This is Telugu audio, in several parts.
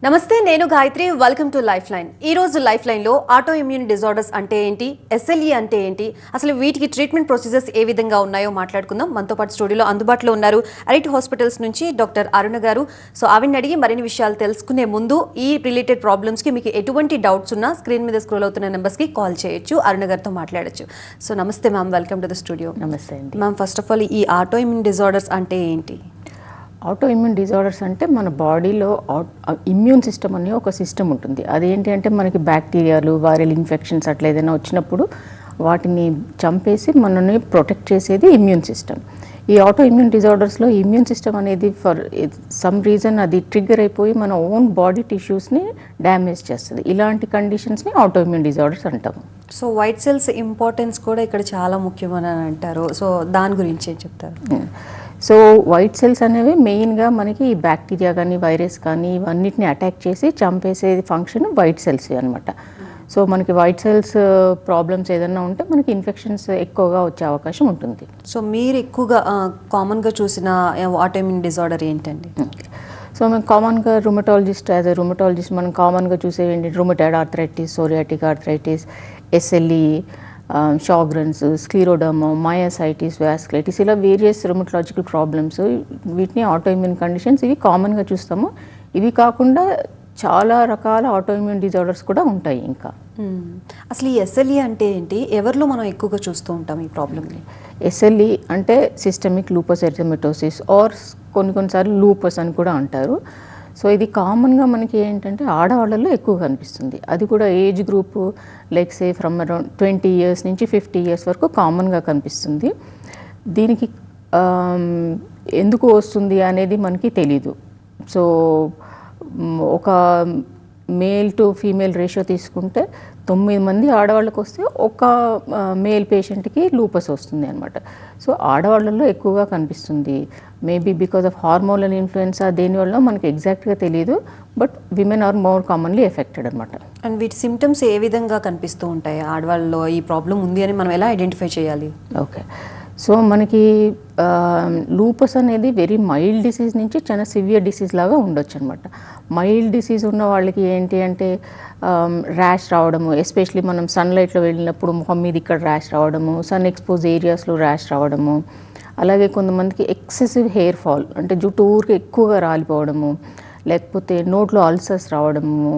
నమస్తే, నేను Gayatri. Welcome to life line. ఈ రోజు లైఫ్ లైన్లో ఆటో ఇమ్యూన్ డిజార్డర్స్ అంటే ఏంటి, ఎస్ఎల్ఈ అంటే ఏంటి, అసలు వీటికి ట్రీట్మెంట్ ప్రొసీజర్స్ ఏ విధంగా ఉన్నాయో మాట్లాడుకుందాం. మనతో పాటు స్టూడియోలో అందుబాటులో ఉన్నారు అరిట్ హాస్పిటల్స్ నుంచి డాక్టర్ అరుణ గారు. సో ఆవిడని అడిగి మరిన్ని విషయాలు తెలుసుకునే ముందు ఈ రిలేటెడ్ ప్రాబ్లమ్స్కి మీకు ఎటువంటి డౌట్స్ ఉన్నా స్క్రీన్ మీద స్క్రోల్ అవుతున్న నెంబర్స్కి కాల్ చేయొచ్చు, అరుణ గారితో మాట్లాడచ్చు. సో నమస్తే ma'am, welcome to the studio. నమస్తే అండి మ్యామ్, ఫస్ట్ ఆఫ్ ఆల్ ఈ ఆటో ఇమ్యూన్ డిజార్డర్స్ అంటే ఏంటి? ఆటో ఇమ్యూన్ డిజార్డర్స్ అంటే మన బాడీలో ఇమ్యూన్ సిస్టమ్ అనే ఒక సిస్టమ్ ఉంటుంది. అదేంటి అంటే మనకి బ్యాక్టీరియాలు, వైరల్ ఇన్ఫెక్షన్స్ అట్లా ఏదైనా వచ్చినప్పుడు వాటిని చంపేసి మనల్ని ప్రొటెక్ట్ చేసేది ఇమ్యూన్ సిస్టమ్. ఈ ఆటో ఇమ్యూన్ డిజార్డర్స్లో ఇమ్యూన్ సిస్టమ్ అనేది ఫర్ సమ్ రీజన్ అది ట్రిగ్గర్ అయిపోయి మన ఓన్ బాడీ టిష్యూస్ని డ్యామేజ్ చేస్తుంది. ఇలాంటి కండిషన్స్ని ఆటో ఇమ్యూన్ డిజార్డర్స్ అంటాము. సో వైట్ సెల్స్ ఇంపార్టెన్స్ కూడా ఇక్కడ చాలా ముఖ్యమని అంటారు. సో దాని గురించి ఏం చెప్తారు? సో వైట్ సెల్స్ అనేవి మెయిన్గా మనకి ఈ బ్యాక్టీరియా కానీ వైరస్ కానీ ఇవన్నిటిని అటాక్ చేసి చంపేసే ఫంక్షన్ వైట్ సెల్స్ అనమాట. సో మనకి వైట్ సెల్స్ ప్రాబ్లమ్స్ ఏదైనా ఉంటే మనకి ఇన్ఫెక్షన్స్ ఎక్కువగా వచ్చే అవకాశం ఉంటుంది. సో మీరు ఎక్కువగా కామన్గా చూసిన ఆటోఇమ్యూన్ డిజార్డర్ ఏంటండి? సో మేము కామన్గా యాజ్ ఎ రుమటాలజిస్ట్ మనం కామన్గా చూసేవి ఏంటి, rheumatoid arthritis, psoriatic arthritis, SLE, Sjogren's, scleroderma, myositis, vasculitis, ఇలా వేరియస్ రుమటలాజికల్ ప్రాబ్లమ్స్, వీటిని ఆటోఇమ్యూన్ కండిషన్స్ ఇవి కామన్గా చూస్తాము. ఇవి కాకుండా చాలా రకాల ఆటోఇమ్యూన్ డిజార్డర్స్ కూడా ఉంటాయి. ఇంకా అసలు ఈ ఎస్ఎల్ఈ అంటే ఏంటి, ఎవరిలో మనం ఎక్కువగా చూస్తూ ఉంటాం ఈ ప్రాబ్లమ్ని? ఎస్ఎల్ఈ అంటే సిస్టమిక్ లూపస్ ఎరిథెమటోసిస్ ఆర్ కొన్నిసార్లు లూపస్ అని కూడా అంటారు. సో ఇది కామన్గా మనకి ఏంటంటే ఆడవాళ్ళలో ఎక్కువ కనిపిస్తుంది. అది కూడా age group like say from around 20 years నుంచి 50 years వరకు కామన్గా కనిపిస్తుంది. దీనికి ఎందుకు వస్తుంది అనేది మనకి తెలీదు. సో ఒక మేల్ టు ఫీమేల్ రేషియో తీసుకుంటే 9 మంది ఆడవాళ్ళకి వస్తే ఒక మేల్ పేషెంట్కి లూపస్ వస్తుంది అనమాట. సో ఆడవాళ్ళల్లో ఎక్కువగా కనిపిస్తుంది. Maybe because of hormonal influenza, దేనివల్ల మనకి ఎగ్జాక్ట్గా తెలియదు, but women are more commonly affected అనమాట. అండ్ వీటి సిమ్టమ్స్ ఏ విధంగా కనిపిస్తూ ఉంటాయి? ఆడవాళ్ళలో ఈ ప్రాబ్లం ఉంది అని మనం ఎలా ఐడెంటిఫై చేయాలి? ఓకే, సో మనకి లూపస్ అనేది వెరీ మైల్డ్ డిసీజ్ నుంచి చాలా సివియర్ డిసీజ్ లాగా ఉండొచ్చు అనమాట. మైల్డ్ డిసీజ్ ఉన్న వాళ్ళకి ఏంటి అంటే ర్యాష్ రావడము, ఎస్పెషలీ మనం సన్లైట్లో వెళ్ళినప్పుడు ముఖం మీద ఇక్కడ ర్యాష్ రావడము, సన్ ఎక్స్పోజ్ ఏరియాస్లో ర్యాష్ రావడము, అలాగే కొంతమందికి ఎక్సెసివ్ హెయిర్ ఫాల్ అంటే జుట్టు ఊరికి ఎక్కువగా రాలిపోవడము, లేకపోతే నోట్లో అల్సర్స్ రావడము,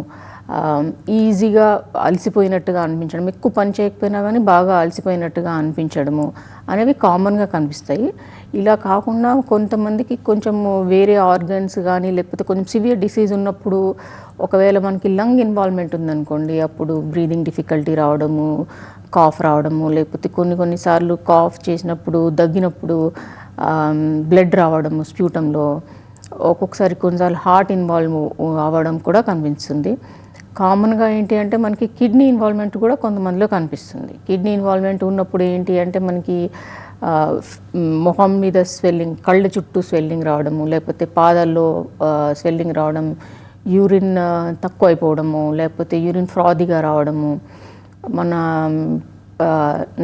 ఈజీగా అలసిపోయినట్టుగా అనిపించడం, ఎక్కువ పని చేయకపోయినా కానీ బాగా అలసిపోయినట్టుగా అనిపించడము అనేవి కామన్గా కనిపిస్తాయి. ఇలా కాకుండా కొంతమందికి కొంచెం వేరే ఆర్గన్స్ కానీ లేకపోతే కొంచెం సివియర్ డిసీజ్ ఉన్నప్పుడు ఒకవేళ మనకి లంగ్ ఇన్వాల్వ్మెంట్ ఉందనుకోండి, అప్పుడు బ్రీదింగ్ డిఫికల్టీ రావడము, కాఫ్ రావడము, లేకపోతే కొన్నిసార్లు కాఫ్ చేసినప్పుడు దగ్గినప్పుడు బ్లడ్ రావడము స్ప్యూటంలో, ఒక్కొక్కసారి కొన్నిసార్లు హార్ట్ ఇన్వాల్వ్ అవ్వడం కూడా కనిపిస్తుంది. కామన్గా ఏంటి అంటే మనకి కిడ్నీ ఇన్వాల్వ్మెంట్ కూడా కొంతమందిలో కనిపిస్తుంది. కిడ్నీ ఇన్వాల్వ్మెంట్ ఉన్నప్పుడు ఏంటి అంటే మనకి మొహం మీద స్వెల్లింగ్, కళ్ళ చుట్టూ స్వెల్లింగ్ రావడము, లేకపోతే పాదాల్లో స్వెల్లింగ్ రావడం, యూరిన్ తక్కువ అయిపోవడము, లేకపోతే యూరిన్ ఫ్రాదీగా రావడము, మన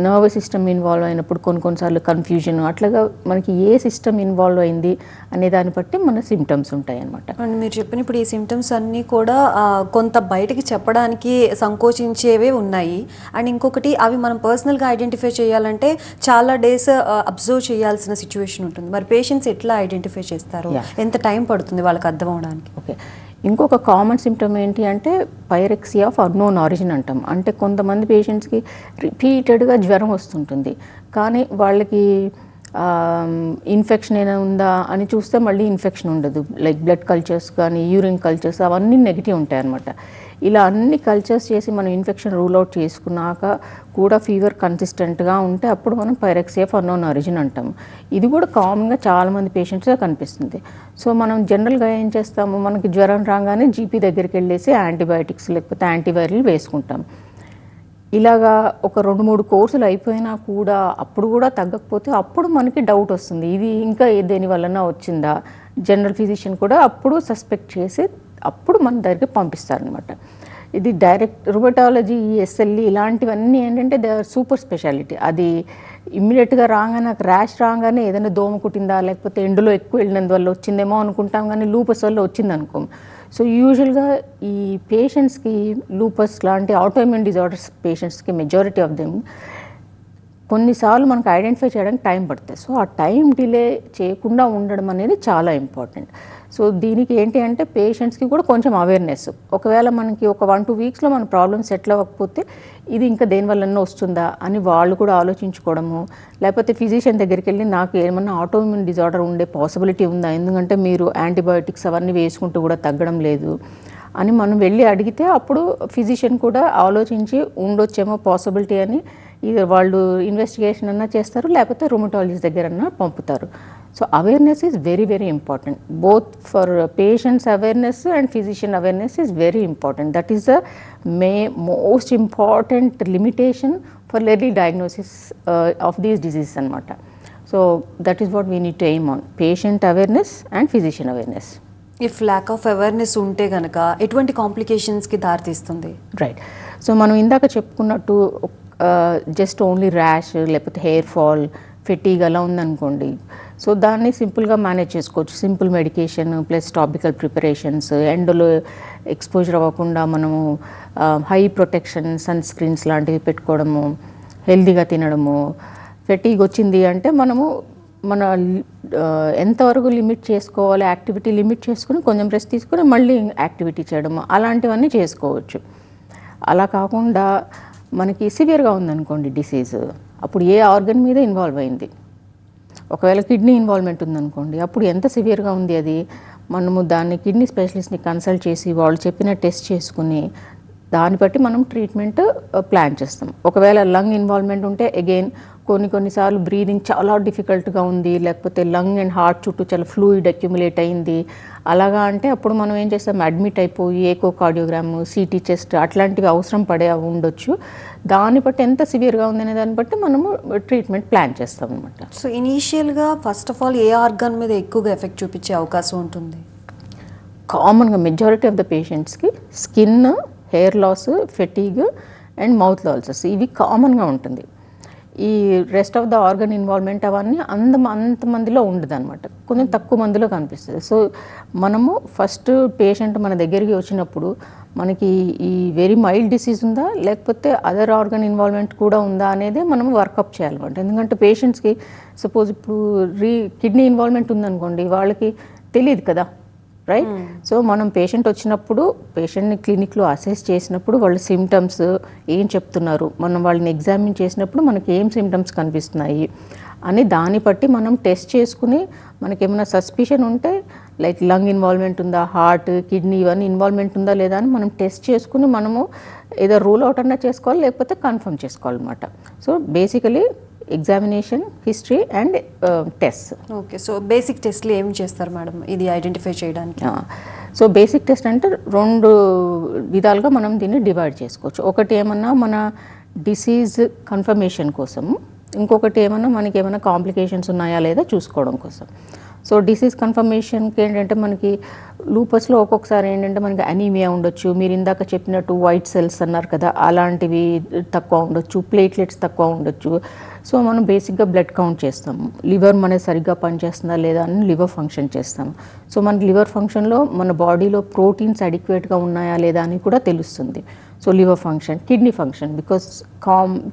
నర్వస్ సిస్టమ్ ఇన్వాల్వ్ అయినప్పుడు కొన్నిసార్లు కన్ఫ్యూజన్, అట్లాగా మనకి ఏ సిస్టమ్ ఇన్వాల్వ్ అయింది అనే దాన్ని బట్టి మన సిమ్టమ్స్ ఉంటాయి అన్నమాట. అండ్ మీరు చెప్పిన ఇప్పుడు ఈ సిమ్టమ్స్ అన్నీ కూడా కొంత బయటకి చెప్పడానికి సంకోచించేవే ఉన్నాయి. అండ్ ఇంకొకటి, అవి మనం పర్సనల్గా ఐడెంటిఫై చేయాలంటే చాలా డేస్ అబ్జర్వ్ చేయాల్సిన సిచ్యువేషన్ ఉంటుంది. మరి పేషెంట్స్ ఎట్లా ఐడెంటిఫై చేస్తారు, ఎంత టైం పడుతుంది వాళ్ళకి అర్థం అవడానికి? ఓకే, ఇంకొక కామన్ సిమ్టమ్ ఏంటి అంటే పైరెక్సియా ఆఫ్ అన్నోన్ ఆరిజిన్ అంటాం. అంటే కొంతమంది పేషెంట్స్కి రిపీటెడ్గా జ్వరం వస్తుంటుంది, కానీ వాళ్ళకి ఇన్ఫెక్షన్ ఏమైనా ఉందా అని చూస్తే మళ్ళీ ఇన్ఫెక్షన్ ఉండదు. లైక్ బ్లడ్ కల్చర్స్ కానీ యూరిన్ కల్చర్స్ అవన్నీ నెగిటివ్ ఉంటాయి అన్నమాట. ఇలా అన్ని కల్చర్స్ చేసి మనం ఇన్ఫెక్షన్ రూల్ అవుట్ చేసుకున్నాక కూడా ఫీవర్ కన్సిస్టెంట్గా ఉంటే అప్పుడు మనం పైరెక్సియా ఆఫ్ అన్నోన్ ఆరిజిన్ అంటాము. ఇది కూడా కామన్గా చాలామంది పేషెంట్స్గా కనిపిస్తుంది. సో మనం జనరల్గా ఏం చేస్తాము, మనకి జ్వరం రాగానే జీపీ దగ్గరికి వెళ్ళేసి యాంటీబయాటిక్స్ లేకపోతే యాంటీవైరల్ వేసుకుంటాం. ఇలాగా ఒక 2-3 కోర్సులు అయిపోయినా కూడా అప్పుడు కూడా తగ్గకపోతే అప్పుడు మనకి డౌట్ వస్తుంది, ఇది ఇంకా దేని వలన వచ్చిందా. జనరల్ ఫిజిషియన్ కూడా అప్పుడు సస్పెక్ట్ చేసి అప్పుడు మన దగ్గరికి పంపిస్తారనమాట. ఇది డైరెక్ట్ రుమటాలజీ, ఎస్ఎల్ఈ ఇలాంటివన్నీ ఏంటంటే దే ఆర్ సూపర్ స్పెషాలిటీ. అది ఇమ్మీడియట్గా రాగానే, నాకు ర్యాష్ రాగానే ఏదైనా దోమ కుట్టిందా లేకపోతే ఎండులో ఎక్కువ వెళ్ళినందువల్ల వచ్చిందేమో అనుకుంటాం, కానీ లూపస్ వల్ల వచ్చింది అనుకోం. సో యూజువల్గా ఈ పేషెంట్స్కి లూపస్ లాంటి ఆటోఇమ్యూన్ డిజార్డర్స్ పేషెంట్స్కి మెజారిటీ ఆఫ్ దెమ్ కొన్నిసార్లు మనకు ఐడెంటిఫై చేయడానికి టైం పడుతుంది. సో ఆ టైం డిలే చేయకుండా ఉండడం అనేది చాలా ఇంపార్టెంట్. సో దీనికి ఏంటి అంటే పేషెంట్స్కి కూడా కొంచెం అవేర్నెస్, ఒకవేళ మనకి ఒక 1-2 వీక్స్లో మన ప్రాబ్లమ్ సెటిల్ అవ్వకపోతే ఇది ఇంకా దేనివల్లన్నా వస్తుందా అని వాళ్ళు కూడా ఆలోచించుకోవడము, లేకపోతే ఫిజిషియన్ దగ్గరికి వెళ్ళి నాకు ఏమన్నా ఆటోఇమ్యూన్ డిజార్డర్ ఉండే పాసిబిలిటీ ఉందా, ఎందుకంటే మీరు యాంటీబయోటిక్స్ అవన్నీ వేసుకుంటూ కూడా తగ్గడం లేదు అని మనం వెళ్ళి అడిగితే అప్పుడు ఫిజిషియన్ కూడా ఆలోచించి ఉండొచ్చేమో పాసిబిలిటీ అని ఇది వాళ్ళు ఇన్వెస్టిగేషన్ అన్నా చేస్తారు, లేకపోతే రొమటాలజిస్ట్ దగ్గరన్నా పంపుతారు. So awareness is very very important, both for patients awareness and physician awareness is very important. That is the most important limitation for early diagnosis of these diseases అనమాట. So that is what we need to aim on, patient awareness and physician awareness. If lack of awareness ఉంటే కనుక ఎటువంటి కాంప్లికేషన్స్కి దారితీస్తుంది? రైట్. సో మనం ఇందాక చెప్పుకున్నట్టు జస్ట్ ఓన్లీ ర్యాష్ లేకపోతే హెయిర్ ఫాల్, ఫెటీగ్ అలా ఉందనుకోండి, సో దాన్ని సింపుల్గా మేనేజ్ చేసుకోవచ్చు. Simple medication plus topical preparations, ఎండలో ఎక్స్పోజర్ అవ్వకుండా మనము హై ప్రొటెక్షన్ సన్ స్క్రీన్స్ లాంటివి పెట్టుకోవడము, హెల్తీగా తినడము. ఫెటీగ్ వచ్చింది అంటే మనము మన ఎంతవరకు లిమిట్ చేసుకోవాలి, యాక్టివిటీ లిమిట్ చేసుకుని కొంచెం రెస్ట్ తీసుకుని మళ్ళీ యాక్టివిటీ చేయడము, అలాంటివన్నీ చేసుకోవచ్చు. అలా కాకుండా మనకి సివియర్గా ఉందనుకోండి డిసీజ్, అప్పుడు ఏ ఆర్గన్ మీద ఇన్వాల్వ్ అయింది, ఒకవేళ కిడ్నీ ఇన్వాల్వ్మెంట్ ఉందనుకోండి, అప్పుడు ఎంత సివియర్గా ఉంది అది మనము దాన్ని కిడ్నీ స్పెషలిస్ట్ని కన్సల్ట్ చేసి వాళ్ళు చెప్పిన టెస్ట్ చేసుకుని దాన్ని బట్టి మనం ట్రీట్మెంట్ ప్లాన్ చేస్తాం. ఒకవేళ లంగ్ ఇన్వాల్వ్మెంట్ ఉంటే అగైన్ కొన్నిసార్లు బ్రీదింగ్ చాలా డిఫికల్ట్గా ఉంది, లేకపోతే లంగ్ అండ్ హార్ట్ చుట్టూ చాలా ఫ్లూయిడ్ అక్యుములేట్ అయింది, అలాగా అంటే అప్పుడు మనం ఏం చేస్తాం, అడ్మిట్ అయిపోయి ఏకోకార్డియోగ్రామ్, సిటీ చెస్ట్ అట్లాంటివి అవసరం పడే ఉండొచ్చు. దాన్ని బట్టి ఎంత సివియర్గా ఉందనే దాన్ని బట్టి మనము ట్రీట్మెంట్ ప్లాన్ చేస్తాం అనమాట. సో ఇనీషియల్గా ఫస్ట్ ఆఫ్ ఆల్ ఏ ఆర్గాన్ మీద ఎక్కువగా ఎఫెక్ట్ చూపించే అవకాశం ఉంటుంది? కామన్గా మెజారిటీ ఆఫ్ ద పేషెంట్స్కి skin, hair loss, fatigue and mouth ulcers ఇవి కామన్గా ఉంటుంది. ఈ rest of the organ involvement అవన్నీ అంతమందిలో ఉండదు అనమాట, కొంచెం తక్కువ మందిలో కనిపిస్తుంది. సో మనము ఫస్ట్ పేషెంట్ మన దగ్గరికి వచ్చినప్పుడు మనకి ఈ వెరీ మైల్డ్ డిసీజ్ ఉందా లేకపోతే అదర్ ఆర్గన్ ఇన్వాల్వ్మెంట్ కూడా ఉందా అనేది మనం వర్కప్ చేయాలన్నమాట. ఎందుకంటే పేషెంట్స్కి సపోజ్ ఇప్పుడు కిడ్నీ ఇన్వాల్వ్మెంట్ ఉందనుకోండి, వాళ్ళకి తెలియదు కదా, రైట్? సో మనం పేషెంట్ వచ్చినప్పుడు పేషెంట్ని క్లినిక్లో అసెస్ చేసినప్పుడు వాళ్ళ సిమ్టమ్స్ ఏం చెప్తున్నారు, మనం వాళ్ళని ఎగ్జామిన్ చేసినప్పుడు మనకి ఏం సిమ్టమ్స్ కనిపిస్తున్నాయి అని దాన్ని బట్టి మనం టెస్ట్ చేసుకుని మనకి ఏమైనా సస్పిషన్ ఉంటే లైక్ లంగ్ ఇన్వాల్వ్మెంట్ ఉందా, హార్ట్, కిడ్నీ ఇవన్నీ ఇన్వాల్వ్మెంట్ ఉందా లేదా అని మనం టెస్ట్ చేసుకుని మనము ఏదో రూల్ అవుట్ అన్నా చేసుకోవాలి లేకపోతే కన్ఫర్మ్ చేసుకోవాలన్నమాట. So basically examination, history and test. Okay. So basic టెస్ట్లు ఏం చేస్తారు మేడం ఇది ఐడెంటిఫై చేయడానికి? సో బేసిక్ టెస్ట్ అంటే 2 విధాలుగా మనం దీన్ని డివైడ్ చేసుకోవచ్చు. ఒకటి ఏమన్నా మన డిసీజ్ కన్ఫర్మేషన్ కోసం, ఇంకొకటి ఏమన్నా మనకి ఏమైనా కాంప్లికేషన్స్ ఉన్నాయా లేదా చూసుకోవడం కోసం. సో డిసీజ్ కన్ఫర్మేషన్కి ఏంటంటే మనకి లూపస్లో ఒక్కొక్కసారి ఏంటంటే మనకి అనీమియా ఉండొచ్చు, మీరు ఇందాక చెప్పినట్టు వైట్ సెల్స్ అన్నారు కదా అలాంటివి తక్కువ ఉండొచ్చు, ప్లేట్లెట్స్ తక్కువ ఉండొచ్చు. సో మనం బేసిక్గా బ్లడ్ కౌంట్ చేస్తాము, లివర్ మనది సరిగ్గా పనిచేస్తుందా లేదా అని లివర్ ఫంక్షన్ చేస్తాము. సో మనకి లివర్ ఫంక్షన్లో మన బాడీలో ప్రోటీన్స్ అడిక్వేట్గా ఉన్నాయా లేదా అని కూడా తెలుస్తుంది. So liver function, kidney function, because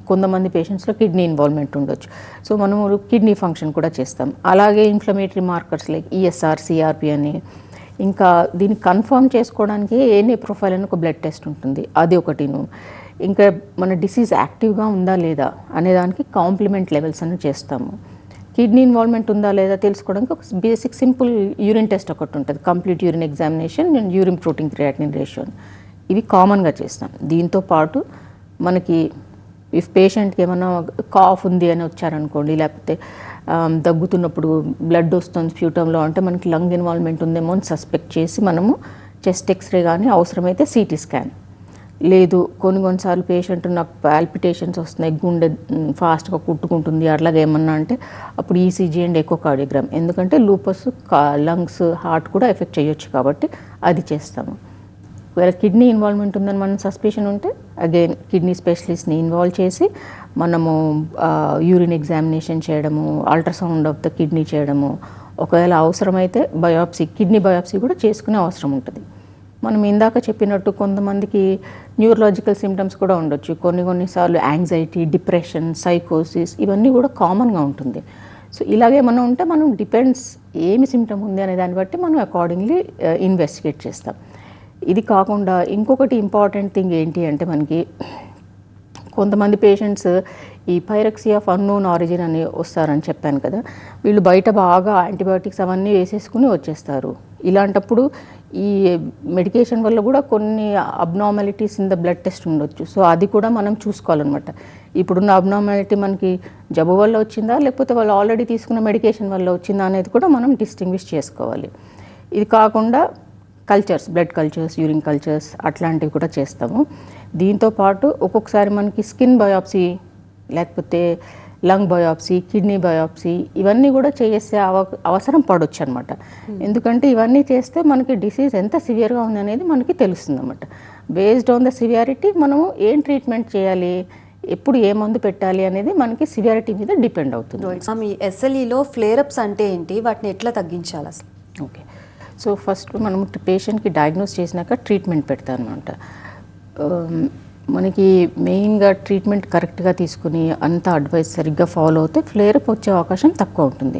కొంతమంది పేషెంట్స్లో కిడ్నీ ఇన్వాల్వ్మెంట్ ఉండొచ్చు, సో మనము కిడ్నీ ఫంక్షన్ కూడా చేస్తాం. అలాగే inflammatory markers like ESR, CRP అని. ఇంకా దీన్ని కన్ఫర్మ్ చేసుకోవడానికి ఏఎన్ఏ ప్రొఫైల్ అని ఒక బ్లడ్ టెస్ట్ ఉంటుంది, అది ఒకటిను. ఇంకా మన డిసీజ్ యాక్టివ్గా ఉందా లేదా అనేదానికి కాంప్లిమెంట్ లెవెల్స్ అని చేస్తాము. కిడ్నీ ఇన్వాల్వ్మెంట్ ఉందా లేదా తెలుసుకోవడానికి ఒక బేసిక్ సింపుల్ యూరిన్ టెస్ట్ ఒకటి ఉంటుంది, complete urine examination and urine protein creatinine ratio. ఇవి కామన్గా చేస్తాం. దీంతో పాటు మనకి ఇఫ్ పేషెంట్కి ఏమైనా కాఫ్ ఉంది అని వచ్చారనుకోండి, లేకపోతే దగ్గుతున్నప్పుడు బ్లడ్ వస్తుంది ఫ్యూటంలో అంటే మనకి లంగ్ ఇన్వాల్వ్మెంట్ ఉందేమో అని సస్పెక్ట్ చేసి మనము చెస్ట్ ఎక్స్రే కానీ అవసరమైతే సిటీ స్కాన్, లేదు కొన్నిసార్లు పేషెంట్ నాకు పాల్పిటేషన్స్ వస్తున్నాయి, గుండె ఫాస్ట్గా కుట్టుకుంటుంది అట్లాగే ఏమన్నా అంటే అప్పుడు ఈసీజీ అండ్ ఎకోకార్డియోగ్రామ్, ఎందుకంటే లూపస్ లంగ్స్, హార్ట్ కూడా ఎఫెక్ట్ చేయొచ్చు కాబట్టి అది చేస్తాము. ఒకవేళ కిడ్నీ ఇన్వాల్వ్మెంట్ ఉందని మనం సస్పిషన్ ఉంటే అగైన్ కిడ్నీ స్పెషలిస్ట్ని ఇన్వాల్వ్ చేసి మనము యూరిన్ ఎగ్జామినేషన్ చేయడము, అల్ట్రాసౌండ్ ఆఫ్ ద కిడ్నీ చేయడము, ఒకవేళ అవసరమైతే బయాప్సీ, కిడ్నీ బయాప్సీ కూడా చేసుకునే అవసరం ఉంటుంది. మనం ఇందాక చెప్పినట్టు కొంతమందికి న్యూరలాజికల్ సిమ్టమ్స్ కూడా ఉండొచ్చు. కొన్నిసార్లు యాంగ్జైటీ, డిప్రెషన్, సైకోసిస్ ఇవన్నీ కూడా కామన్గా ఉంటుంది. సో ఇలాగే మనం ఉంటే మనం డిపెండ్స్ ఏమి సిమ్టమ్ ఉంది అనే దాన్ని బట్టి మనం అకార్డింగ్లీ ఇన్వెస్టిగేట్ చేస్తాం. ఇది కాకుండా ఇంకొకటి ఇంపార్టెంట్ థింగ్ ఏంటి అంటే మనకి కొంతమంది పేషెంట్స్ ఈ పైరక్సియా ఆఫ్ అన్నోన్ ఆరిజిన్ అని వస్తారని చెప్పాను కదా, వీళ్ళు బయట బాగా యాంటీబయాటిక్స్ అవన్నీ వేసేసుకుని వచ్చేస్తారు. ఇలాంటప్పుడు ఈ మెడికేషన్ వల్ల కూడా కొన్ని abnormalities in the blood test ఉండొచ్చు. సో అది కూడా మనం చూసుకోవాలన్నమాట. ఇప్పుడున్న అబ్నార్మాలిటీ మనకి జబ్బు వల్ల వచ్చిందా లేకపోతే వాళ్ళు ఆల్రెడీ తీసుకున్న మెడికేషన్ వల్ల వచ్చిందా అనేది కూడా మనం డిస్టింగ్విష్ చేసుకోవాలి. ఇది కాకుండా cultures, blood cultures, urine cultures అట్లాంటివి కూడా చేస్తాము. దీంతోపాటు ఒక్కొక్కసారి మనకి స్కిన్ బయాప్సీ లేకపోతే లంగ్ బయాప్సీ, కిడ్నీ బయాప్సీ ఇవన్నీ కూడా చేసే అవసరం పడవచ్చు అనమాట. ఎందుకంటే ఇవన్నీ చేస్తే మనకి డిసీజ్ ఎంత సివియర్గా ఉంది అనేది మనకి తెలుస్తుంది అనమాట. బేస్డ్ ఆన్ ద సివియారిటీ మనము ఏం ట్రీట్మెంట్ చేయాలి, ఎప్పుడు ఏ మందు పెట్టాలి అనేది మనకి సివియారిటీ మీద డిపెండ్ అవుతుంది. మీ ఎస్ఎల్ఈలో ఫ్లేరప్స్ అంటే ఏంటి, వాటిని ఎట్లా తగ్గించాలి అసలు? ఓకే, సో ఫస్ట్ మనం పేషెంట్కి డయాగ్నోస్ చేసినాక ట్రీట్మెంట్ పెడతాం అనమాట. మనకి మెయిన్గా ట్రీట్మెంట్ కరెక్ట్గా తీసుకుని అంత అడ్వైస్ సరిగ్గా ఫాలో అవుతే ఫ్లేరప్ వచ్చే అవకాశం తక్కువ ఉంటుంది.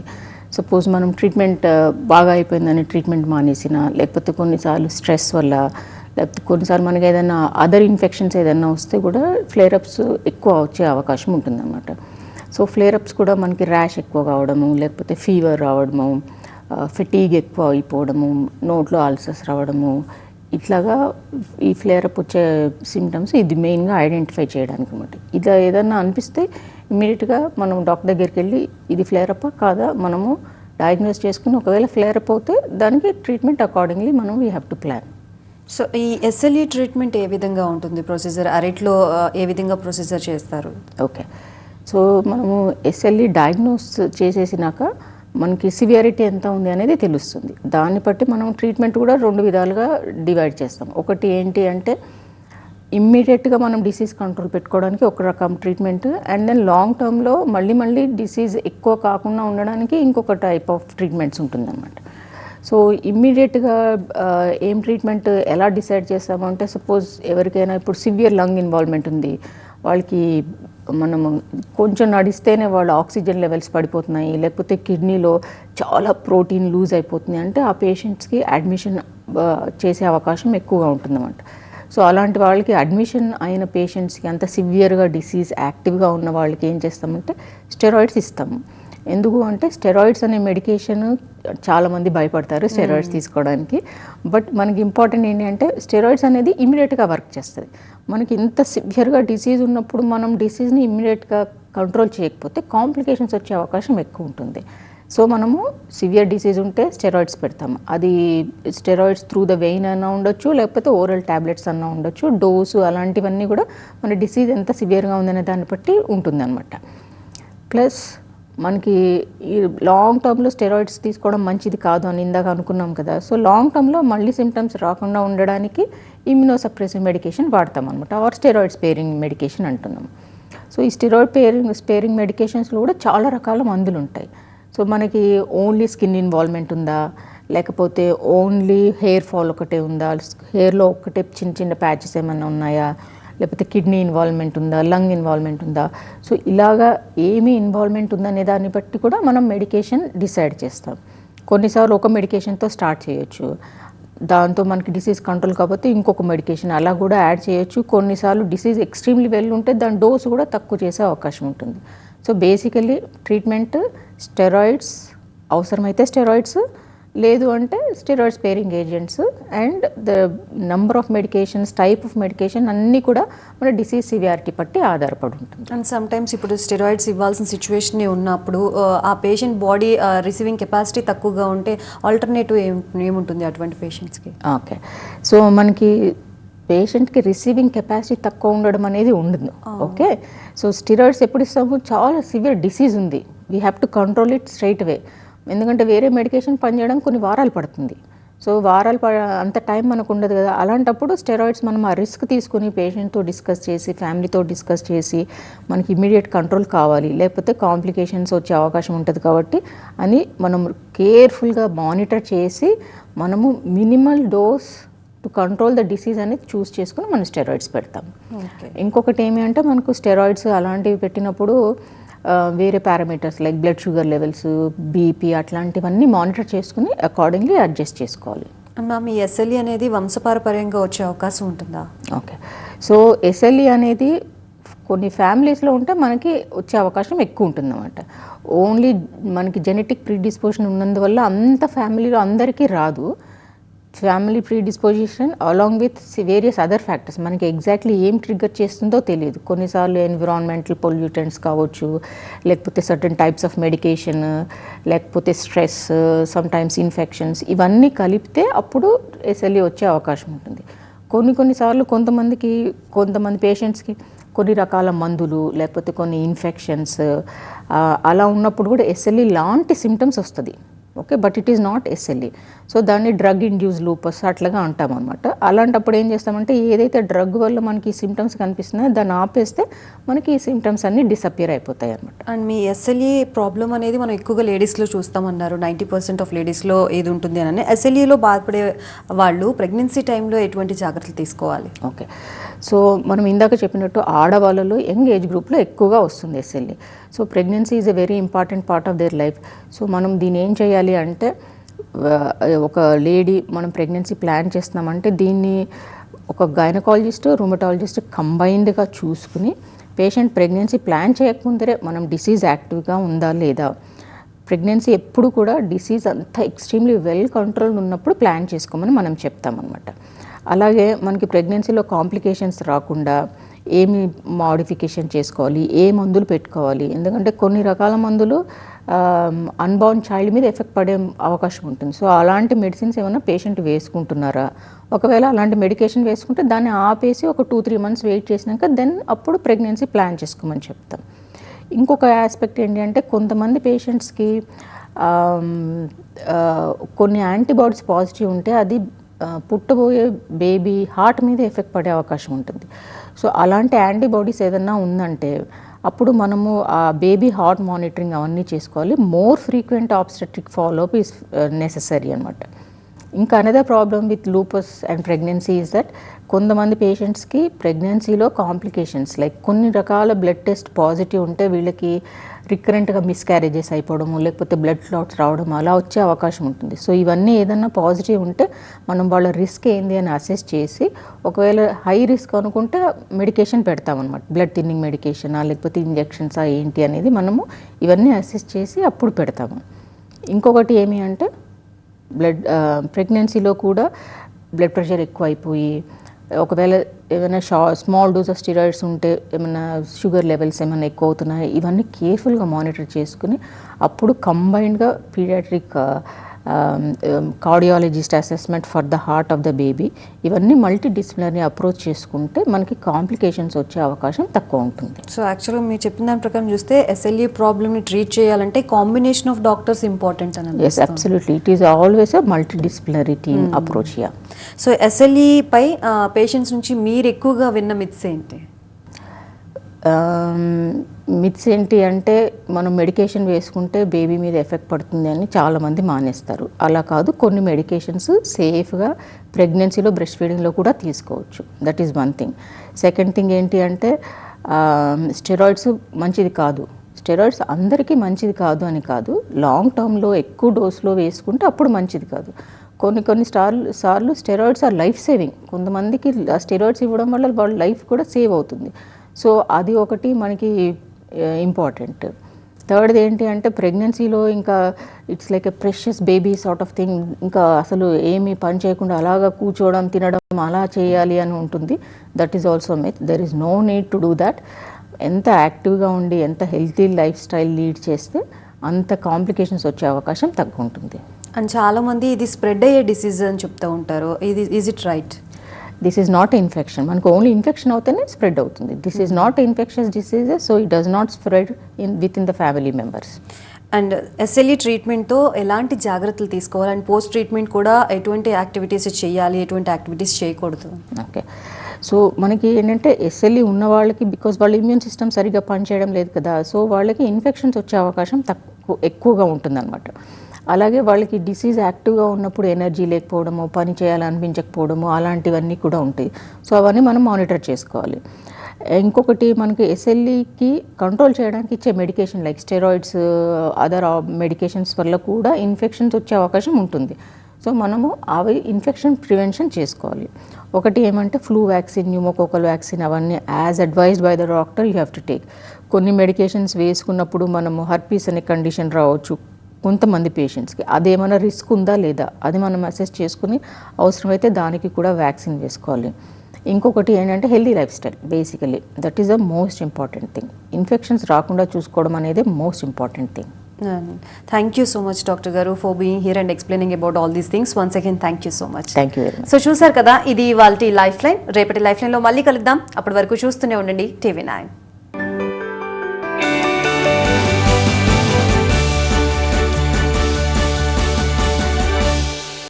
సపోజ్ మనం ట్రీట్మెంట్ బాగా అయిపోయిందని ట్రీట్మెంట్ మానేసినా, లేకపోతే కొన్నిసార్లు స్ట్రెస్ వల్ల, లేకపోతే కొన్నిసార్లు మనకి ఏదైనా అదర్ ఇన్ఫెక్షన్స్ ఏదైనా వస్తే కూడా ఫ్లేరప్స్ ఎక్కువ వచ్చే అవకాశం ఉంటుందన్నమాట. సో ఫ్లేరప్స్ కూడా మనకి ర్యాష్ ఎక్కువ కావడము, లేకపోతే ఫీవర్ రావడము, ఫెటీగ్ ఎక్కువ అయిపోవడము, నోట్లో అల్సర్స్ రావడము, ఇట్లాగా ఈ ఫ్లేరప్ వచ్చే సిమ్టమ్స్ ఇది మెయిన్గా ఐడెంటిఫై చేయడానికి అనమాట. ఇలా ఏదన్నా అనిపిస్తే ఇమ్మీడియట్గా మనం డాక్టర్ దగ్గరికి వెళ్ళి ఇది ఫ్లేరప్ కాదా మనము డయాగ్నోస్ చేసుకుని, ఒకవేళ ఫ్లేరప్ అవుతే దానికి ట్రీట్మెంట్ అకార్డింగ్లీ మనం we have to plan. So ఈ ఎస్ఎల్ఈ ట్రీట్మెంట్ ఏ విధంగా ఉంటుంది ప్రొసీజర్, అరెట్లో ఏ విధంగా ప్రొసీజర్ చేస్తారు? ఓకే, సో మనము ఎస్ఎల్ఈ డయాగ్నోస్ చేసేసినాక మనకి సివియారిటీ ఎంత ఉంది అనేది తెలుస్తుంది. దాన్ని బట్టి మనం ట్రీట్మెంట్ కూడా 2 విధాలుగా డివైడ్ చేస్తాం. ఒకటి ఏంటి అంటే ఇమ్మీడియట్గా మనం డిసీజ్ కంట్రోల్ పెట్టుకోవడానికి ఒక రకం ట్రీట్మెంట్, అండ్ దెన్ లాంగ్ టర్మ్లో మళ్ళీ డిసీజ్ ఎక్కువ కాకుండా ఉండడానికి ఇంకొక టైప్ ఆఫ్ ట్రీట్మెంట్స్ ఉంటుందన్నమాట. సో ఇమ్మీడియట్గా ఏం ట్రీట్మెంట్ ఎలా డిసైడ్ చేస్తామంటే, సపోజ్ ఎవరికైనా ఇప్పుడు సివియర్ లంగ్ ఇన్వాల్వ్మెంట్ ఉంది, వాళ్ళకి మనము కొంచెం నడిస్తేనే వాళ్ళ ఆక్సిజన్ లెవెల్స్ పడిపోతున్నాయి, లేకపోతే కిడ్నీలో చాలా ప్రోటీన్ లూజ్ అయిపోతుంది అంటే ఆ పేషెంట్స్కి అడ్మిషన్ చేసే అవకాశం ఎక్కువగా ఉంటుందన్నమాట. సో అలాంటి వాళ్ళకి అడ్మిషన్ అయిన పేషెంట్స్కి అంత సివియర్గా డిసీజ్ యాక్టివ్గా ఉన్న వాళ్ళకి ఏం చేస్తామంటే స్టెరాయిడ్స్ ఇస్తాము. ఎందుకు అంటే స్టెరాయిడ్స్ అనే మెడికేషన్ చాలామంది భయపడతారు స్టెరాయిడ్స్ తీసుకోవడానికి. బట్ మనకి ఇంపార్టెంట్ ఏంటి అంటే స్టెరాయిడ్స్ అనేది ఇమీడియట్గా వర్క్ చేస్తుంది. మనకి ఇంత సివియర్గా డిసీజ్ ఉన్నప్పుడు మనం డిసీజ్ని ఇమీడియట్గా కంట్రోల్ చేయకపోతే కాంప్లికేషన్స్ వచ్చే అవకాశం ఎక్కువ ఉంటుంది. సో మనము సివియర్ డిసీజ్ ఉంటే స్టెరాయిడ్స్ పెడతాము. అది స్టెరాయిడ్స్ త్రూ ద వెయిన్ అన్నా ఉండొచ్చు, లేకపోతే ఓరల్ ట్యాబ్లెట్స్ అన్నా ఉండొచ్చు. డోసు అలాంటివన్నీ కూడా మన డిసీజ్ ఎంత సివియర్గా ఉందనే దాన్ని బట్టి ఉంటుందన్నమాట. ప్లస్ మనకి ఈ లాంగ్ టర్మ్లో స్టెరాయిడ్స్ తీసుకోవడం మంచిది కాదు అని ఇందాక అనుకున్నాం కదా. సో లాంగ్ టర్మ్లో మళ్ళీ సిమ్టమ్స్ రాకుండా ఉండడానికి ఇమ్యునోసప్రెసివ్ మెడికేషన్ వాడతాం అనమాట, ఆర్ స్టెరాయిడ్ స్పేరింగ్ మెడికేషన్ అంటున్నాం. సో ఈ స్టెరాయిడ్ స్పేరింగ్ మెడికేషన్స్లో కూడా చాలా రకాల మందులు ఉంటాయి. సో మనకి ఓన్లీ స్కిన్ ఇన్వాల్వ్మెంట్ ఉందా, లేకపోతే ఓన్లీ హెయిర్ ఫాల్ ఒకటే ఉందా, హెయిర్లో ఒకటే చిన్న ప్యాచెస్ ఏమైనా ఉన్నాయా, లేకపోతే కిడ్నీ ఇన్వాల్వ్మెంట్ ఉందా, లంగ్ ఇన్వాల్వ్మెంట్ ఉందా. సో ఇలాగా ఏమి ఇన్వాల్వ్మెంట్ ఉందనే దాన్ని బట్టి కూడా మనం మెడికేషన్ డిసైడ్ చేస్తాం. కొన్నిసార్లు ఒక మెడికేషన్తో స్టార్ట్ చేయొచ్చు, దాంతో మనకి డిసీజ్ కంట్రోల్ కాకపోతే ఇంకొక మెడికేషన్ అలా కూడా యాడ్ చేయొచ్చు. కొన్నిసార్లు డిసీజ్ ఎక్స్ట్రీమ్లీ వెల్ ఉంటే దాని డోసు కూడా తక్కువ చేసే అవకాశం ఉంటుంది. సో బేసికల్లీ ట్రీట్మెంట్ స్టెరాయిడ్స్, అవసరమైతే స్టెరాయిడ్స్, లేదు అంటే steroid sparing agents, and the number of medications, type of medication అన్నీ కూడా మన డిసీజ్ సివియారిటీ బట్టి ఆధారపడి ఉంటుంది. అండ్ సమ్ టైమ్స్ ఇప్పుడు స్టెరాయిడ్స్ ఇవ్వాల్సిన సిచ్యువేషన్ ఉన్నప్పుడు ఆ పేషెంట్ బాడీ రిసీవింగ్ కెపాసిటీ తక్కువగా ఉంటే ఆల్టర్నేటివ్ ఏముంటుంది అటువంటి పేషెంట్స్కి? ఓకే, సో మనకి పేషెంట్కి రిసీవింగ్ కెపాసిటీ తక్కువ ఉండడం అనేది ఉండదు. ఓకే, సో స్టెరాయిడ్స్ ఎప్పుడు ఇస్తాము, చాలా సివియర్ డిసీజ్ ఉంది, we have to control it straight away. ఎందుకంటే వేరే మెడికేషన్ పనిచేయడం కొన్ని వారాలు పడుతుంది. సో అంత టైం మనకు ఉండదు కదా. అలాంటప్పుడు స్టెరాయిడ్స్ మనం ఆ రిస్క్ తీసుకుని పేషెంట్తో డిస్కస్ చేసి, ఫ్యామిలీతో డిస్కస్ చేసి మనకి ఇమ్మీడియట్ కంట్రోల్ కావాలి, లేకపోతే కాంప్లికేషన్స్ వచ్చే అవకాశం ఉంటుంది కాబట్టి అని మనం కేర్ఫుల్గా మానిటర్ చేసి మనము minimal dose to control the disease అనేది చూస్ చేసుకుని మనం స్టెరాయిడ్స్ పెడతాం. ఓకే. ఇంకొకటి ఏమి అంటే మనకు స్టెరాయిడ్స్ అలాంటివి పెట్టినప్పుడు వేరే parameters like blood sugar levels, BP అట్లాంటివన్నీ మానిటర్ చేసుకుని అకార్డింగ్లీ అడ్జస్ట్ చేసుకోవాలి. మ్యామ్, ఈ ఎస్ఎల్ఈ అనేది వంశపారపర్యంగా వచ్చే అవకాశం ఉంటుందా? ఓకే. సో ఎస్ఎల్ఈ అనేది కొన్ని ఫ్యామిలీస్లో ఉంటే మనకి వచ్చే అవకాశం ఎక్కువ ఉంటుందన్నమాట. ఓన్లీ మనకి జెనెటిక్ ప్రీడిస్పోజిషన్ ఉన్నందువల్ల అంత ఫ్యామిలీలో అందరికీ రాదు. Family predisposition along with various other factors, మనకి ఎగ్జాక్ట్లీ ఏం ట్రిగ్గర్ చేస్తుందో తెలియదు. కొన్నిసార్లు ఎన్విరాన్మెంటల్ పొల్యూటెంట్స్ కావచ్చు, లేకపోతే సర్టన్ టైప్స్ ఆఫ్ మెడికేషన్, లేకపోతే స్ట్రెస్, సమ్టైమ్స్ ఇన్ఫెక్షన్స్, ఇవన్నీ కలిపితే అప్పుడు ఎస్ఎల్ఈ వచ్చే అవకాశం ఉంటుంది. కొన్నిసార్లు కొంతమంది పేషెంట్స్కి కొన్ని రకాల మందులు లేకపోతే కొన్ని ఇన్ఫెక్షన్స్ అలా ఉన్నప్పుడు కూడా ఎస్ఎల్ఈ లాంటి సిమ్టమ్స్ వస్తుంది. Okay, but it is not SLE. So దాన్ని డ్రగ్ ఇండ్యూస్ లూపస్ అట్లాగా అంటాం అనమాట. అలాంటప్పుడు ఏం చేస్తామంటే ఏదైతే డ్రగ్ వల్ల మనకి ఈ సిమ్టమ్స్ కనిపిస్తున్నాయో దాన్ని ఆపేస్తే మనకి ఈ సిమ్టమ్స్ అన్నీ డిసపియర్ అయిపోతాయి అనమాట. అండ్ మీ ఎస్ఎల్ఈ ప్రాబ్లం అనేది మనం ఎక్కువగా లేడీస్లో చూస్తామన్నారు. 90% ఆఫ్ లేడీస్లో ఏది ఉంటుంది అని. ఎస్ఎల్ఈలో బాధపడే వాళ్ళు ప్రెగ్నెన్సీ టైంలో ఎటువంటి జాగ్రత్తలు తీసుకోవాలి? ఓకే, సో మనం ఇందాక చెప్పినట్టు ఆడవాళ్ళలో యంగ్ ఏజ్ గ్రూప్లో ఎక్కువగా వస్తుంది SLE. So pregnancy is a very important part of their life. So మనం దీన్ని ఏం చేయాలి అంటే, ఒక లేడీ మనం ప్రెగ్నెన్సీ ప్లాన్ చేస్తున్నామంటే దీన్ని ఒక గైనకాలజిస్ట్, రూమటాలజిస్ట్ కంబైన్డ్గా చూసుకుని పేషెంట్ ప్రెగ్నెన్సీ ప్లాన్ చేయకముందరే మనం డిసీజ్ యాక్టివ్గా ఉందా లేదా, ప్రెగ్నెన్సీ ఎప్పుడు కూడా డిసీజ్ అంతా ఎక్స్ట్రీమ్లీ వెల్ కంట్రోల్ ఉన్నప్పుడు ప్లాన్ చేసుకోమని మనం చెప్తామన్నమాట. అలాగే మనకి ప్రెగ్నెన్సీలో కాంప్లికేషన్స్ రాకుండా ఏమి మాడిఫికేషన్ చేసుకోవాలి, ఏ మందులు పెట్టుకోవాలి. ఎందుకంటే కొన్ని రకాల మందులు అన్బార్న్ చైల్డ్ మీద ఎఫెక్ట్ పడే అవకాశం ఉంటుంది. సో అలాంటి మెడిసిన్స్ ఏమైనా పేషెంట్ వేసుకుంటున్నారా, ఒకవేళ అలాంటి మెడికేషన్ వేసుకుంటే దాన్ని ఆపేసి ఒక 2-3 months వెయిట్ చేసినాక దెన్ అప్పుడు ప్రెగ్నెన్సీ ప్లాన్ చేసుకోమని చెప్తాం. ఇంకొక ఆస్పెక్ట్ ఏంటి అంటే, కొంతమంది పేషెంట్స్కి కొన్ని యాంటీబాడీస్ పాజిటివ్ ఉంటే అది పుట్టబోయే బేబీ హార్ట్ మీద ఎఫెక్ట్ పడే అవకాశం ఉంటుంది. సో అలాంటి యాంటీబాడీస్ ఏదన్నా ఉందంటే అప్పుడు మనము ఆ బేబీ హార్ట్ మానిటరింగ్ అవన్నీ చేసుకోవాలి. More frequent obstetric follow up is necessary అనమాట. ఇంకా another problem with lupus and pregnancy is that కొంతమంది పేషెంట్స్కి ప్రెగ్నెన్సీలో కాంప్లికేషన్స్ లైక్ కొన్ని రకాల బ్లడ్ టెస్ట్ పాజిటివ్ ఉంటే వీళ్ళకి రికరెంట్గా మిస్క్యారేజెస్ అయిపోవడము, లేకపోతే బ్లడ్ క్లాట్స్ రావడం అలా వచ్చే అవకాశం ఉంటుంది. సో ఇవన్నీ ఏదన్నా పాజిటివ్ ఉంటే మనం వాళ్ళ రిస్క్ ఏంది అని అసెస్ చేసి, ఒకవేళ హై రిస్క్ అనుకుంటే మెడికేషన్ పెడతామన్నమాట. బ్లడ్ థిన్నింగ్ మెడికేషనా లేకపోతే ఇంజెక్షన్సా ఏంటి అనేది మనము ఇవన్నీ అసెస్ చేసి అప్పుడు పెడతాము. ఇంకొకటి ఏమి అంటే, ప్రెగ్నెన్సీలో కూడా బ్లడ్ ప్రెషర్ ఎక్కువ అయిపోయి ఒకవేళ ఏమైనా స్మాల్ డోస్ ఆఫ్ స్టిరాయిడ్స్ ఉంటే ఏమైనా షుగర్ లెవెల్స్ ఏమైనా ఎక్కువ అవుతున్నాయి, ఇవన్నీ కేర్ఫుల్గా మానిటర్ చేసుకుని అప్పుడు కంబైన్డ్గా paediatric cardiologist assessment for the heart of the baby, ఇవన్నీ మల్టీ డిసిప్లినరీ అప్రోచ్ చేసుకుంటే మనకి కాంప్లికేషన్స్ వచ్చే అవకాశం తక్కువ ఉంటుంది. సో యాక్చువల్గా మీరు చెప్పిన దాని ప్రకారం చూస్తే ఎస్ఎల్ఈ ప్రాబ్లమ్ని ట్రీట్ చేయాలంటే కాంబినేషన్ ఆఫ్ డాక్టర్స్ ఇంపార్టెంట్ అని. Yes, absolutely, it is always a multidisciplinary team approach. Yeah. So SLE పై పేషెంట్స్ నుంచి మీరు ఎక్కువగా విన్న మిత్స్ ఏంటి? మిత్స్ ఏంటి అంటే, మనం మెడికేషన్ వేసుకుంటే బేబీ మీద ఎఫెక్ట్ పడుతుంది అని చాలామంది మానేస్తారు. అలా కాదు, కొన్ని మెడికేషన్స్ సేఫ్గా ప్రెగ్నెన్సీలో బ్రెస్ట్ ఫీడింగ్లో కూడా తీసుకోవచ్చు. That is one thing. Second thing ఏంటి అంటే, స్టెరాయిడ్స్ మంచిది కాదు. స్టెరాయిడ్స్ అందరికీ మంచిది కాదు అని కాదు, లాంగ్ టర్మ్లో ఎక్కువ డోస్లో వేసుకుంటే అప్పుడు మంచిది కాదు. కొన్ని సార్లు స్టెరాయిడ్స్ ఆర్ లైఫ్ సేవింగ్. కొంతమందికి స్టెరాయిడ్స్ ఇవ్వడం వల్ల వాళ్ళ లైఫ్ కూడా సేవ్ అవుతుంది. సో అది ఒకటి మనకి ఇంపార్టెంట్. థర్డ్ది ఏంటి అంటే, ప్రెగ్నెన్సీలో ఇంకా it's like a precious baby sort of thing. ఇంకా అసలు ఏమీ పని చేయకుండా అలాగా కూర్చోవడం, తినడం అలా చేయాలి అని ఉంటుంది. That is also myth. There is no need to do that. ఎంత యాక్టివ్గా ఉండి ఎంత హెల్తీ లైఫ్ స్టైల్ లీడ్ చేస్తే అంత కాంప్లికేషన్స్ వచ్చే అవకాశం తక్కువ ఉంటుంది. అండ్ చాలామంది ఇది స్ప్రెడ్ అయ్యే డిసీజ్ అని చెప్తూ ఉంటారు. Is it right? This is not infection. మనకు ఓన్లీ ఇన్ఫెక్షన్ అవుతేనే స్ప్రెడ్ అవుతుంది. This is not infections diseases, so it does not spread within the family members. And SLE ట్రీట్మెంట్తో ఎలాంటి జాగ్రత్తలు తీసుకోవాలి, అండ్ పోస్ట్ ట్రీట్మెంట్ కూడా ఎటువంటి యాక్టివిటీస్ చేయాలి, ఎటువంటి యాక్టివిటీస్ చేయకూడదు? ఓకే, సో మనకి ఏంటంటే ఎస్ఎల్ఈ ఉన్న వాళ్ళకి, బికాజ్ వాళ్ళ ఇమ్యూన్ సిస్టమ్ సరిగ్గా పనిచేయడం లేదు కదా, సో వాళ్ళకి ఇన్ఫెక్షన్స్ వచ్చే అవకాశం ఎక్కువగా ఉంటుందన్నమాట. అలాగే వాళ్ళకి డిసీజ్ యాక్టివ్గా ఉన్నప్పుడు ఎనర్జీ లేకపోవడము, పని చేయాలనిపించకపోవడము, అలాంటివన్నీ కూడా ఉంటాయి. సో అవన్నీ మనం మానిటర్ చేసుకోవాలి. ఇంకొకటి మనకి ఎస్ఎల్ఈకి కంట్రోల్ చేయడానికి ఇచ్చే medication like steroids, other medications వల్ల కూడా ఇన్ఫెక్షన్స్ వచ్చే అవకాశం ఉంటుంది. సో మనము అవి ఇన్ఫెక్షన్ ప్రివెన్షన్ చేసుకోవాలి. ఒకటి ఏమంటే ఫ్లూ వ్యాక్సిన్, న్యూమోకోకల్ వ్యాక్సిన్, అవన్నీ as advised by the doctor you have to take. కొన్ని మెడికేషన్స్ వేసుకున్నప్పుడు మనము హర్పీస్ అనే కండిషన్ రావచ్చు కొంతమంది పేషెంట్స్కి. అదేమైనా రిస్క్ ఉందా లేదా అది మనం అసెస్ చేసుకుని అవసరమైతే దానికి కూడా వ్యాక్సిన్ వేసుకోవాలి. ఇంకొకటి ఏంటంటే healthy lifestyle. Basically that is the most important thing. Infections రాకుండా చూసుకోవడం అనేది most important thing. Thank you so much doctor గారు for being here and explaining about all these things. Once again thank you so much. Thank you very much. So చూసారు కదా, ఇది వాళ్ళ లైఫ్ లైన్. రేపటి లైఫ్ లైన్లో మళ్ళీ కలుద్దాం. అప్పటి వరకు చూస్తూనే ఉండండి TV9.